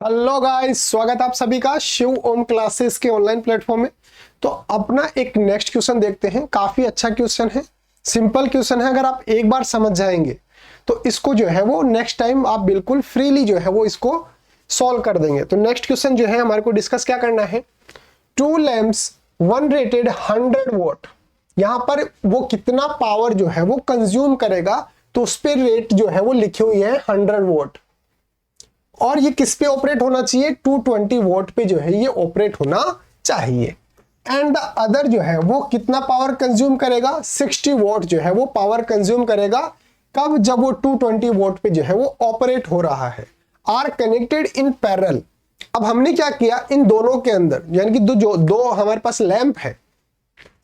Hello guys, स्वागत आप सभी का शिव ओम क्लासेस के ऑनलाइन प्लेटफॉर्म में। तो अपना एक नेक्स्ट क्वेश्चन देखते हैं। काफी अच्छा क्वेश्चन है, सिंपल क्वेश्चन है। अगर आप एक बार समझ जाएंगे तो इसको जो है वो नेक्स्ट टाइम आप बिल्कुल फ्रीली जो है वो इसको सॉल्व कर देंगे। तो नेक्स्ट क्वेश्चन जो है हमारे को डिस्कस क्या करना है। To lamps one rated 100 what, यहां पर वो कितना पावर जो है वो कंज्यूम करेगा, तो उस पर रेट जो है वो लिखी हुई है 100 वॉट। और ये किस पे ऑपरेट होना चाहिए, 220 वोल्ट पे जो है ये ऑपरेट होना चाहिए। एंड द अदर जो है वो कितना पावर कंज्यूम करेगा, 60 वोल्ट जो है वो पावर कंज्यूम करेगा। कब, जब वो 220 वोल्ट पे जो है वो ऑपरेट हो रहा है। Are connected in parallel. अब हमने क्या किया, इन दोनों के अंदर यानी कि दो हमारे पास लैंप है,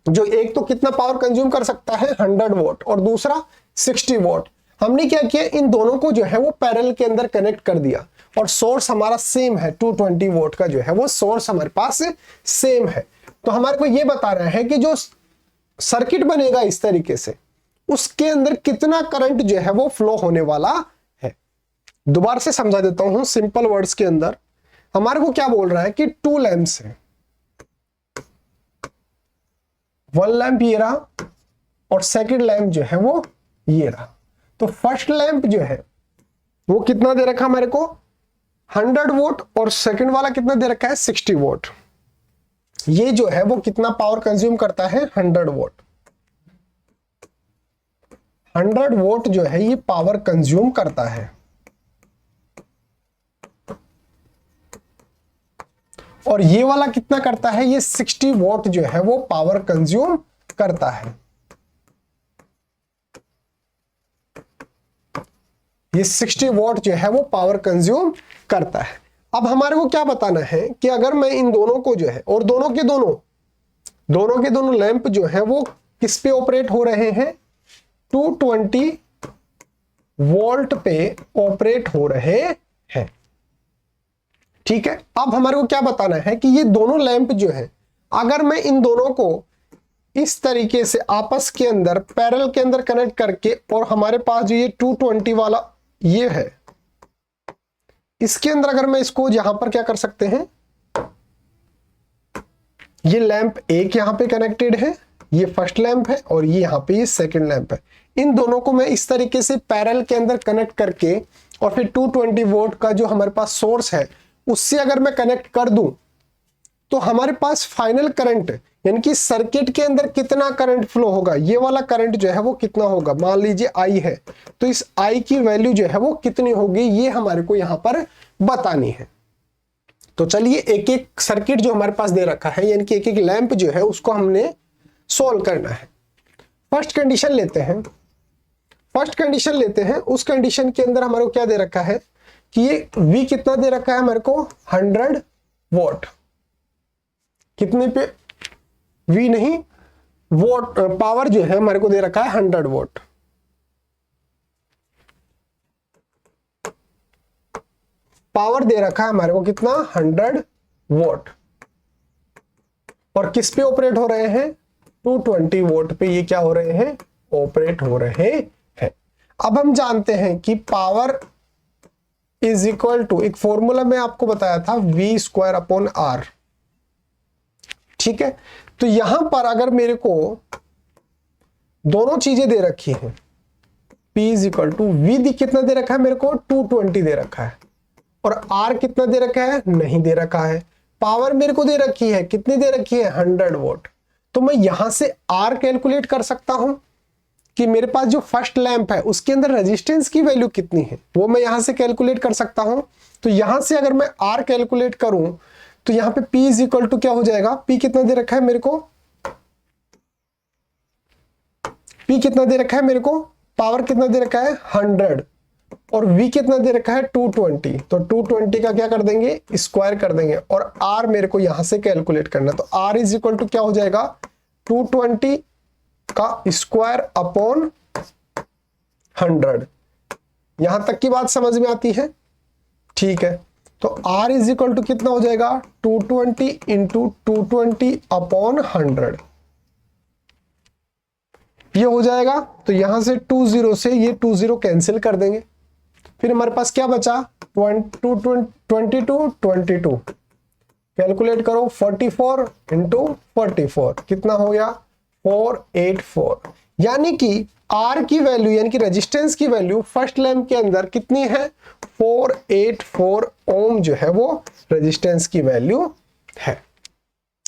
जो एक तो कितना पावर कंज्यूम कर सकता है 100 वोल्ट और दूसरा 60 वोल्ट। हमने क्या किया, इन दोनों को जो है वो पैरेलल के अंदर कनेक्ट कर दिया और सोर्स हमारा सेम है। 220 वोल्ट का जो है वो सोर्स हमारे पास सेम है। तो हमारे को ये बता रहा है कि जो सर्किट बनेगा इस तरीके से, उसके अंदर कितना करंट जो है वो फ्लो होने वाला है। दोबारा से समझा देता हूं सिंपल वर्ड्स के अंदर। हमारे को क्या बोल रहा है कि टू लैंप्स है, वन लैंप ये रहा और सेकंड लैंप जो है वो ये रहा। तो फर्स्ट लैंप जो है वो कितना दे रखा हमारे को 100 वोल्ट और सेकंड वाला कितना दे रखा है 60 वोल्ट। ये जो है वो कितना पावर कंज्यूम करता है 100 वोल्ट। 100 वोल्ट जो है ये पावर कंज्यूम करता है। और ये वाला कितना करता है, ये 60 वोल्ट जो है वो पावर कंज्यूम करता है। ये 60 वोल्ट जो है वो पावर कंज्यूम करता है। अब हमारे को क्या बताना है कि अगर मैं इन दोनों को जो है, और दोनों के दोनों लैंप जो है वो किस पे ऑपरेट हो रहे हैं, 220 वोल्ट पे ऑपरेट हो रहे हैं। ठीक है। अब हमारे को क्या बताना है कि ये दोनों लैंप जो है, अगर मैं इन दोनों को इस तरीके से आपस के अंदर पैरेलल के अंदर कनेक्ट करके, और हमारे पास जो ये 220 वाला ये है, इसके अंदर अगर मैं इसको यहां पर क्या कर सकते हैं, ये लैंप एक यहां पे कनेक्टेड है, ये फर्स्ट लैंप है और ये यहां पे ये सेकंड लैंप है। इन दोनों को मैं इस तरीके से पैरेलल के अंदर कनेक्ट करके, और फिर 220 वोल्ट का जो हमारे पास सोर्स है उससे अगर मैं कनेक्ट कर दूं, तो हमारे पास फाइनल करंट यानी कि सर्किट के अंदर कितना करंट फ्लो होगा, ये वाला करंट जो है वो कितना होगा। मान लीजिए आई है, तो इस आई की वैल्यू जो है वो कितनी होगी, ये हमारे को यहां पर बतानी है। तो चलिए एक एक सर्किट जो हमारे पास दे रखा है, यानी कि एक एक लैंप जो है उसको हमने सोल्व करना है। फर्स्ट कंडीशन लेते हैं। उस कंडीशन के अंदर हमारे को क्या दे रखा है कि ये V कितना दे रखा है हमारे को 100 वोल्ट। कितने पे, V नहीं, वोल्ट पावर जो है हमारे को दे रखा है 100 वोल्ट। पावर दे रखा है हमारे को कितना 100 वोल्ट। और किस पे ऑपरेट हो रहे हैं, 220 वोल्ट पे ये क्या हो रहे हैं, ऑपरेट हो रहे हैं। अब हम जानते हैं कि पावर इज इक्वल टू, एक फॉर्मूला में आपको बताया था, V²/R। ठीक है। तो यहां पर अगर मेरे को दोनों चीजें दे रखी हैं, P is equal to V कितना दे रखा है मेरे को 220 दे रखा है, और R कितना दे रखा है, नहीं दे रखा है। पावर मेरे को दे रखी है, कितनी दे रखी है 100 वोल्ट। तो मैं यहां से R कैलकुलेट कर सकता हूं कि मेरे पास जो फर्स्ट लैंप है उसके अंदर रेजिस्टेंस की वैल्यू कितनी है, वो मैं यहां से कैलकुलेट कर सकता हूं। तो यहां से अगर मैं R कैलकुलेट करूं तो यहां पे P इज इक्वल टू क्या हो जाएगा, P कितना दे रखा है मेरे को, P कितना दे रखा है मेरे को, पावर कितना दे रखा है 100, और V कितना दे रखा है 220। तो 220 का क्या कर देंगे, स्क्वायर कर देंगे, और R मेरे को यहां से कैलकुलेट करना। तो R इज इक्वल टू क्या हो जाएगा, 220 का स्क्वायर अपॉन 100। यहां तक की बात समझ में आती है। ठीक है। तो R इज इक्वल टू कितना हो जाएगा, 220 इंटू 220 अपॉन 100, ये हो जाएगा। तो यहां से 20 से ये 20 कैंसिल कर देंगे। फिर हमारे पास क्या बचा, 22 कैलकुलेट करो, 44 इंटू 44 कितना हो गया 484। यानी कि R की वैल्यू यानी कि रेजिस्टेंस की वैल्यू फर्स्ट लैंप के अंदर कितनी है 484 ओम जो है वो रेजिस्टेंस की वैल्यू है।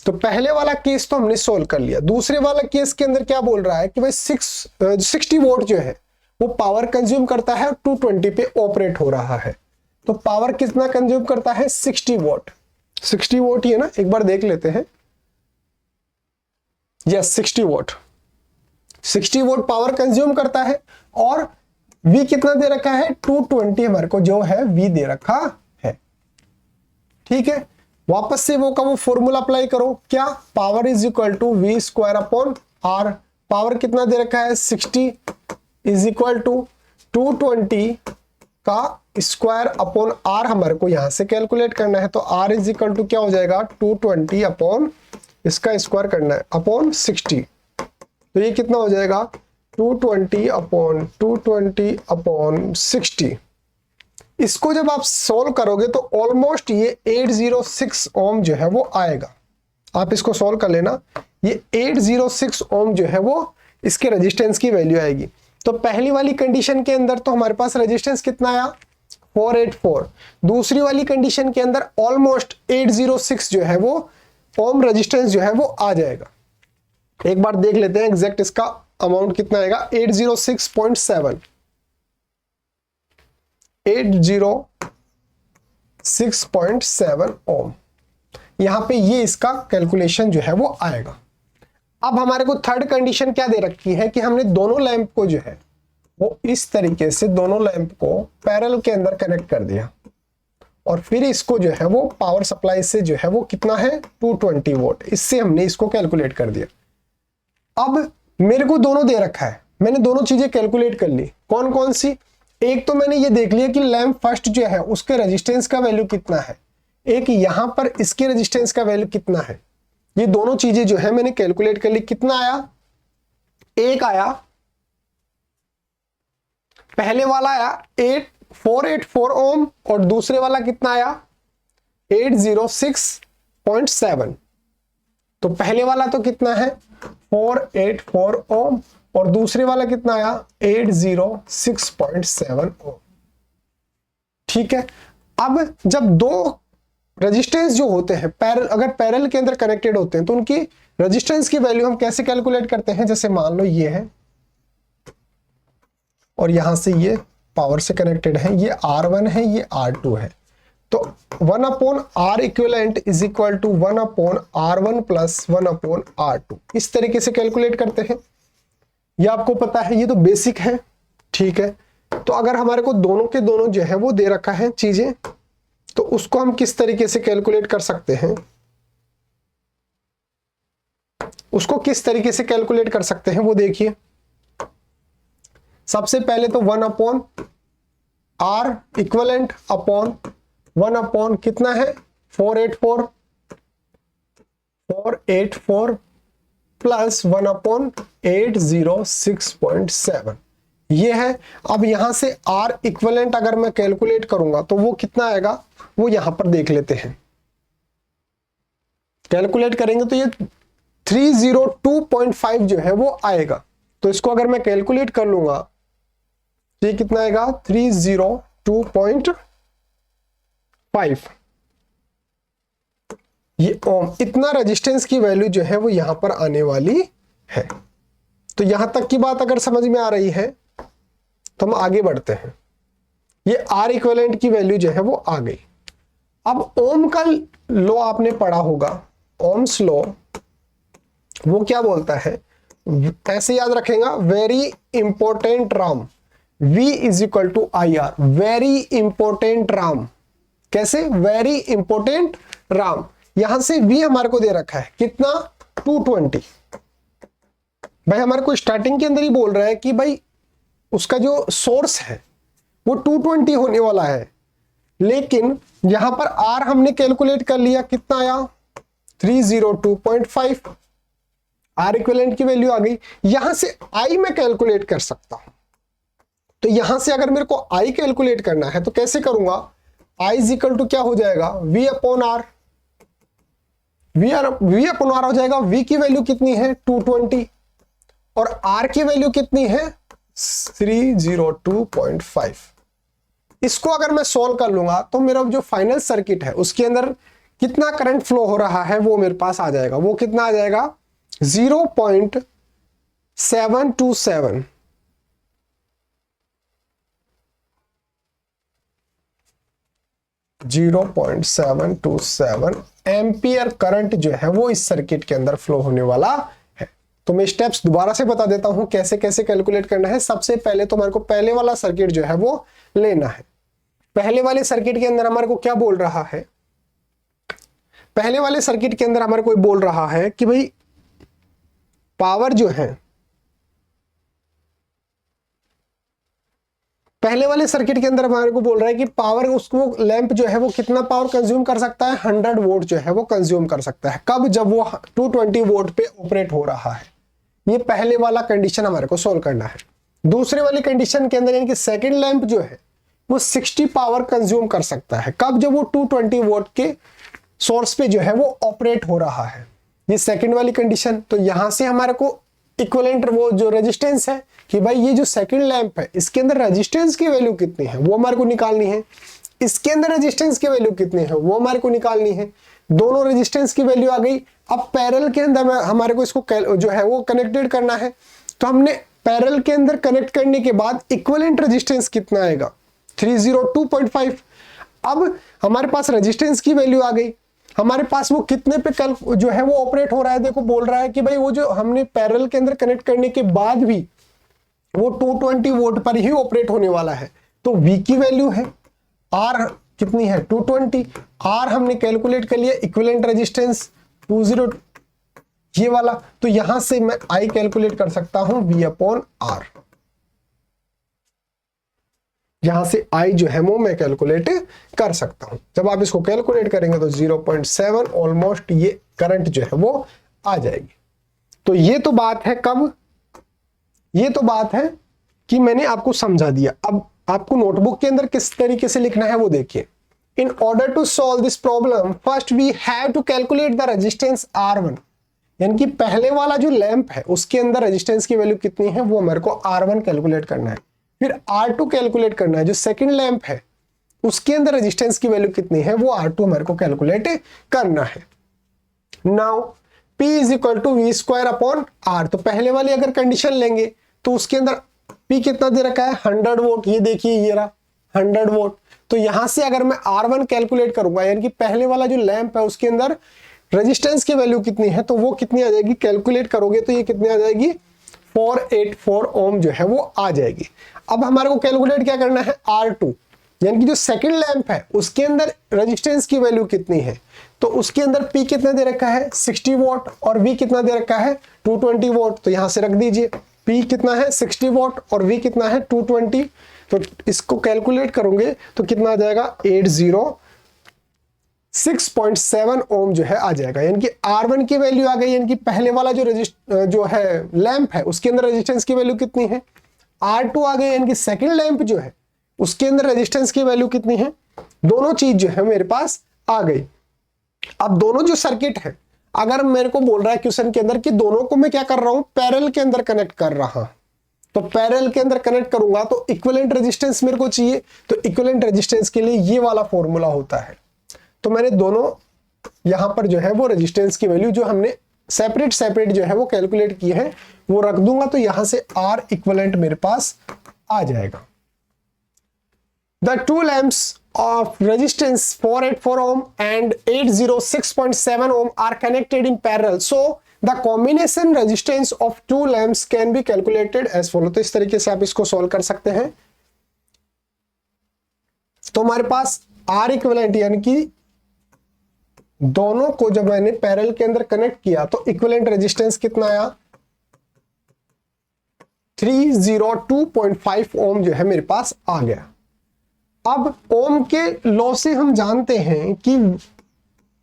तो पहले वाला केस तो हमने सोल्व कर लिया। दूसरे वाला केस के अंदर क्या बोल रहा है कि भाई 60 वोट जो है वो पावर कंज्यूम करता है और 220 पे ऑपरेट हो रहा है। तो पावर कितना कंज्यूम करता है 60 वोट। 60 वोट ही है ना, एक बार देख लेते हैं। Yes 60 vote, 60 vote power consume करता है और V कितना दे रखा है 220 हमारे को जो है V दे रखा है। ठीक है, वापस से वो का वो फॉर्मूला अप्लाई करो, क्या power is equal to V square upon R। Power कितना दे रखा है 60 इज इक्वल टू 220 का स्क्वायर अपॉन R हमारे को यहां से कैलकुलेट करना है। तो R इज इक्वल टू क्या हो जाएगा 220 अपॉन इसका स्क्वायर करना है अपॉन 60। तो ये कितना हो जाएगा 220 अपॉन 60। इसको जब आप सॉल्व करोगे तो ऑलमोस्ट ये 806 ओम जो है वो आएगा। आप इसको सॉल्व कर लेना, ये 806 ओम जो है वो इसके रेजिस्टेंस की वैल्यू आएगी। तो पहली वाली कंडीशन के अंदर तो हमारे पास रेजिस्टेंस कितना आया 484। दूसरी वाली कंडीशन के अंदर ऑलमोस्ट 806 जो है वो ओम रेजिस्टेंस जो है वो आ जाएगा। एक बार देख लेते हैं एग्जैक्ट इसका अमाउंट कितना आएगा 806.7 806.7 ओम। यहां पे ये इसका कैलकुलेशन जो है वो आएगा। अब हमारे को थर्ड कंडीशन क्या दे रखी है कि हमने दोनों लैंप को जो है वो इस तरीके से दोनों लैंप को पैरेलल के अंदर कनेक्ट कर दिया और फिर इसको जो है वो पावर सप्लाई से जो है वो कितना है 220 वोल्ट, इससे हमने इसको कैलकुलेट कर दिया। अब मेरे को दोनों दे रखा है, मैंने दोनों चीजें कैलकुलेट कर ली। कौन कौन सी? एक तो मैंने ये देख लिया कि लैंप फर्स्ट जो है उसके रेजिस्टेंस का वैल्यू कितना है, एक यहां पर इसके रेजिस्टेंस का वैल्यू कितना है। ये दोनों चीजें जो है मैंने कैलकुलेट कर ली। कितना आया, एक आया पहले वाला आया 484 ओम और दूसरे वाला कितना आया 806.7। तो पहले वाला तो कितना है 484 ओम और दूसरे वाला कितना आया 806.7 ओम। ठीक है, अब जब दो रेजिस्टेंस जो होते हैं अगर पैरेलल के अंदर कनेक्टेड होते हैं तो उनकी रेजिस्टेंस की वैल्यू हम कैसे कैलकुलेट करते हैं। जैसे मान लो ये है और यहां से ये पावर से कनेक्टेड है, ये R1 है, ये R2 है। तो 1 upon R equivalent is equal to 1 upon R1 plus 1 upon R2। इस तरीके से कैलकुलेट करते हैं। ये आपको पता है, ये तो बेसिक है। ठीक है, तो अगर हमारे को दोनों के दोनों जो है वो दे रखा है चीजें, तो उसको हम किस तरीके से कैलकुलेट कर सकते हैं, उसको किस तरीके से कैलकुलेट कर सकते हैं वो देखिए। सबसे पहले तो 1 upon R equivalent upon 1 upon कितना है 484 प्लस 1 अपॉन 806.7 ये है। अब यहां से R इक्विवेलेंट अगर मैं कैलकुलेट करूंगा तो वो कितना आएगा, वो यहां पर देख लेते हैं। कैलकुलेट करेंगे तो ये 302.5 जो है वो आएगा। तो इसको अगर मैं कैलकुलेट कर लूंगा तो ये कितना आएगा 302.5 ये ओम। इतना रेजिस्टेंस की वैल्यू जो है वो यहां पर आने वाली है। तो यहां तक की बात अगर समझ में आ रही है तो हम आगे बढ़ते हैं। ये R इक्विवेलेंट की वैल्यू जो है वो आ गई। अब ओम का लॉ आपने पढ़ा होगा, ओम्स लॉ, वो क्या बोलता है, ऐसे याद रखेगा, very important Ram V is equal to IR। Very important Ram, कैसे, वेरी इंपॉर्टेंट राम। यहां से V हमारे को दे रखा है कितना 220। भाई हमारे को स्टार्टिंग के अंदर ही बोल रहा है कि भाई उसका जो सोर्स है वो 220 होने वाला है, लेकिन यहां पर R हमने कैलकुलेट कर लिया, कितना आया 302.5। R इक्विवेलेंट की वैल्यू आ गई। यहां से I मैं कैलकुलेट कर सकता हूं। तो यहां से अगर मेरे को I कैलकुलेट करना है तो कैसे करूंगा, आई इज इक्वल टू क्या हो जाएगा, V upon R. V upon R हो जाएगा। वी की वैल्यू कितनी है 220 और आर की वैल्यू कितनी है 302.5। इसको अगर मैं सॉल्व कर लूंगा तो मेरा जो फाइनल सर्किट है उसके अंदर कितना करंट फ्लो हो रहा है वो मेरे पास आ जाएगा। वो कितना आ जाएगा 0.727 0.727 एम्पियर करंट जो है वो इस सर्किट के अंदर फ्लो होने वाला है। तो मैं स्टेप्स दोबारा से बता देता हूं कैसे कैसे कैलकुलेट करना है। सबसे पहले तो हमारे को पहले वाला सर्किट जो है वो लेना है। पहले वाले सर्किट के अंदर हमारे को क्या बोल रहा है, पहले वाले सर्किट के अंदर हमारे को बोल रहा है कि भाई पावर जो है, पहले वाले सर्किट के अंदर हमारे को बोल रहा है कि पावर, उसको लैंप जो है वो कितना पावर कंज्यूम कर सकता है 100 वोट जो है वो कंज्यूम कर सकता है। कब, जब वो 220 वोट पे ऑपरेट हो रहा है। ये पहले वाला कंडीशन हमारे को सोल्व करना है। दूसरे वाली कंडीशन के अंदर यानी कि सेकंड लैंप जो है वो 60 पावर कंज्यूम कर सकता है। कब, जब वो 220 वोट के सोर्स पे जो है वो ऑपरेट हो रहा है। ये सेकंड वाली कंडीशन। तो यहां से हमारे को इक्विवेलेंट वो जो रेजिस्टेंस है कि भाई ये जो सेकंड लैंप है इसके अंदर रेजिस्टेंस की वैल्यू कितनी है वो हमारे को निकालनी है। इसके अंदर रेजिस्टेंस की वैल्यू कितनी है वो हमारे को निकालनी है। दोनों रेजिस्टेंस की वैल्यू आ गई। अब पैरेलल के अंदर हमारे को इसको जो है वो कनेक्टेड करना है। तो हमने पैरेलल के अंदर कनेक्ट करने के बाद इक्विवेलेंट रेजिस्टेंस कितना आएगा 302.5। अब हमारे पास रेजिस्टेंस की वैल्यू आ गई। हमारे पास वो कितने पे कल जो है वो ऑपरेट हो रहा है। देखो बोल रहा है कि भाई वो जो हमने पैरेलल के अंदर कनेक्ट करने के बाद भी वो 220 वोट पर ही ऑपरेट होने वाला है। तो V की वैल्यू है, R कितनी है 220, R हमने कैलकुलेट कर लिया इक्विवेलेंट रेजिस्टेंस 20 ये वाला। तो यहां से मैं I कैलकुलेट कर सकता हूं V अपॉन R। यहां से I जो है वो मैं कैलकुलेट कर सकता हूं। जब आप इसको कैलकुलेट करेंगे तो 0.7 ऑलमोस्ट ये करंट जो है वो आ जाएगी। तो ये तो बात है कब, ये तो बात है कि मैंने आपको समझा दिया। अब आपको नोटबुक के अंदर किस तरीके से लिखना है वो देखिए। In order to solve this problem first we have to calculate the resistance R1। यानी कि पहले वाला जो लैंप है उसके अंदर रेजिस्टेंस की वैल्यू कितनी है वो हमारे को R1 कैलकुलेट करना है। फिर R2 कैलकुलेट करना है। जो सेकंड लैंप है उसके अंदर रेजिस्टेंस की वैल्यू कितनी है वो R2 हमारे को कैलकुलेट करना है। Now P is equal to V square upon R। तो पहले वाली अगर कंडीशन लेंगे तो उसके अंदर P कितना दे रखा है 100 वोट। ये देखिए ये रहा 100 वोट। तो यहां से अगर मैं R1 कैलकुलेट करूंगा यानी कि पहले वाला जो लैंप है उसके अंदर रेजिस्टेंस की वैल्यू कितनी है तो वो कितनी आ जाएगी, कैलकुलेट करोगे तो ये कितनी आ जाएगी 484 ओम जो है वो आ जाएगी। अब हमारे को कैलकुलेट क्या करना है R2 यानी कि जो सेकंड लैंप है उसके अंदर रेजिस्टेंस की वैल्यू कितनी है। तो उसके अंदर P कितना दे रखा है 60 वोट और V कितना दे रखा है 220 वोट। तो यहां से रख दीजिए P कितना है 60 वोट और V कितना है 220। तो इसको कैलकुलेट करोगे तो कितना आ जाएगा 806.7 ओम जो है आ जाएगा। यानी कि R1 की वैल्यू आ गई। यानी कि पहले वाला जो है लैंप है उसके अंदर रेजिस्टेंस की वैल्यू कितनी है R2 आ गई। यानी कि सेकंड लैंप जो है उसके अंदर रेजिस्टेंस की वैल्यू कितनी है, दोनों चीज जो है मेरे पास आ गई। अब दोनों जो सर्किट है अगर मेरे को बोल रहा है क्वेश्चन के अंदर कि दोनों को मैं क्या कर रहा हूं पैरेलल के अंदर कनेक्ट कर रहा हूं, तो पैरेलल के अंदर कनेक्ट करूंगा तो इक्विवेलेंट रेजिस्टेंस मेरे को चाहिए। तो इक्विवेलेंट रेजिस्टेंस के लिए ये वाला फॉर्मूला होता है। तो मैंने दोनों यहां पर जो है वो रेजिस्टेंस की वैल्यू जो हमने सेपरेट जो है वो कैलकुलेट की है वो रख दूंगा। तो यहां से R इक्विवेलेंट मेरे पास आ जाएगा। The two lamps of resistance 484 ohm and 806.7 ohm are connected in parallel. So the combination resistance of two lamps can be calculated as follow. तो इस तरीके से आप इसको सॉल्व कर सकते हैं। तो हमारे पास R इक्विवेलेंट यानी कि दोनों को जब मैंने पैरेलल के अंदर कनेक्ट किया तो इक्विवेलेंट रेजिस्टेंस कितना आया 302.5 ओम जो है मेरे पास आ गया। अब ओम के लॉ से हम जानते हैं कि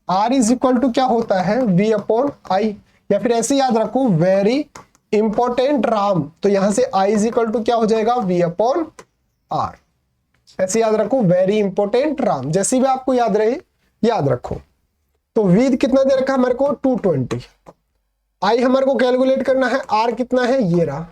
R इज इक्वल टू क्या होता है V अपॉन आई, या फिर ऐसे याद रखो वेरी इंपॉर्टेंट राम। तो यहां से I इज इक्वल टू क्या हो जाएगा V अपॉन R। ऐसे याद रखो, वेरी इंपॉर्टेंट राम, जैसी भी आपको याद रहे याद रखो। तो वी कितना दे रखा है हमारे को 220। आई हमारे को कैलकुलेट करना है, आर कितना है ये रहा।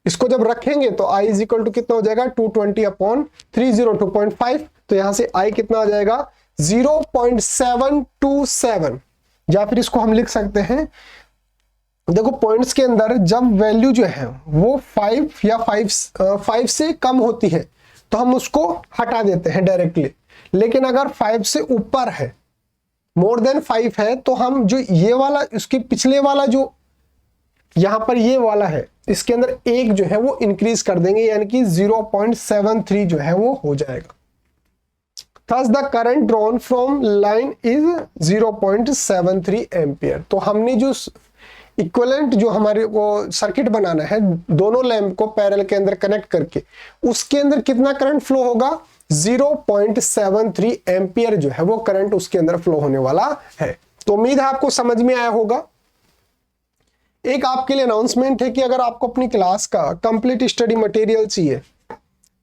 इसको जब रखेंगे तो आई इज इक्वल टू कितना हो जाएगा 220 अपॉन 302.5। तो यहां से आई कितना आ जाएगा 0.727, या फिर इसको हम लिख सकते हैं, देखो पॉइंट्स के अंदर जब वैल्यू जो है वो 5 या 5 से कम होती है तो हम उसको हटा देते हैं डायरेक्टली। लेकिन अगर 5 से ऊपर है, मोर देन 5 है, तो हम जो ये वाला उसके पिछले वाला जो यहां पर ये वाला है इसके अंदर एक जो है वो इंक्रीज कर देंगे, यानी कि 0.73 जो है वो हो जाएगा। Thus the current drawn from line is 0.73 ampere. तो हमने जो इक्विवेलेंट जो हमारे को सर्किट बनाना है, दोनों लैंप को पैरेलल के अंदर कनेक्ट करके, उसके अंदर कितना करंट फ्लो होगा 0.73 एम्पियर जो है वो करंट उसके अंदर फ्लो होने वाला है। तो उम्मीद है आपको समझ में आया होगा। एक आपके लिए अनाउंसमेंट है कि अगर आपको अपनी क्लास का कंप्लीट स्टडी मटेरियल चाहिए,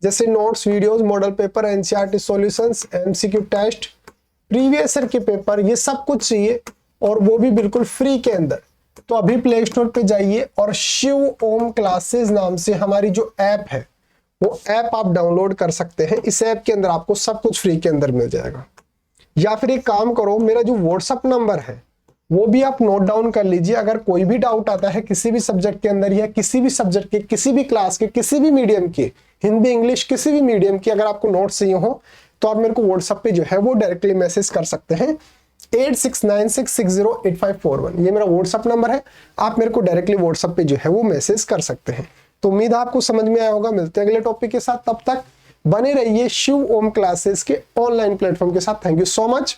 जैसे notes, videos, model paper, NCERT solutions, MCQ test, previous year के पेपर, ये सब कुछ चाहिए और वो भी बिल्कुल फ्री के अंदर, तो अभी प्ले स्टोर पे जाइए और शिव ओम क्लासेस नाम से हमारी जो ऐप है वो ऐप आप डाउनलोड कर सकते हैं। इस ऐप के अंदर आपको सब कुछ फ्री के अंदर मिल जाएगा। या फिर एक काम करो, मेरा जो व्हाट्सएप नंबर है वो भी आप नोट डाउन कर लीजिए। अगर कोई भी डाउट आता है किसी भी सब्जेक्ट के अंदर या किसी भी सब्जेक्ट के, किसी भी क्लास के, किसी भी मीडियम के, हिंदी इंग्लिश किसी भी मीडियम की, अगर आपको नोट्स चाहिए हो तो आप मेरे को व्हाट्सएप पे जो है वो डायरेक्टली मैसेज कर सकते हैं। 8696608541 ये मेरा व्हाट्सएप नंबर है। आप मेरे को डायरेक्टली व्हाट्सएप पे जो है वो मैसेज कर सकते हैं। तो उम्मीद है आपको समझ में आया होगा। मिलते हैं अगले टॉपिक के साथ, तब तक बने रहिए शिव ओम क्लासेस के ऑनलाइन प्लेटफॉर्म के साथ। Thank you so much.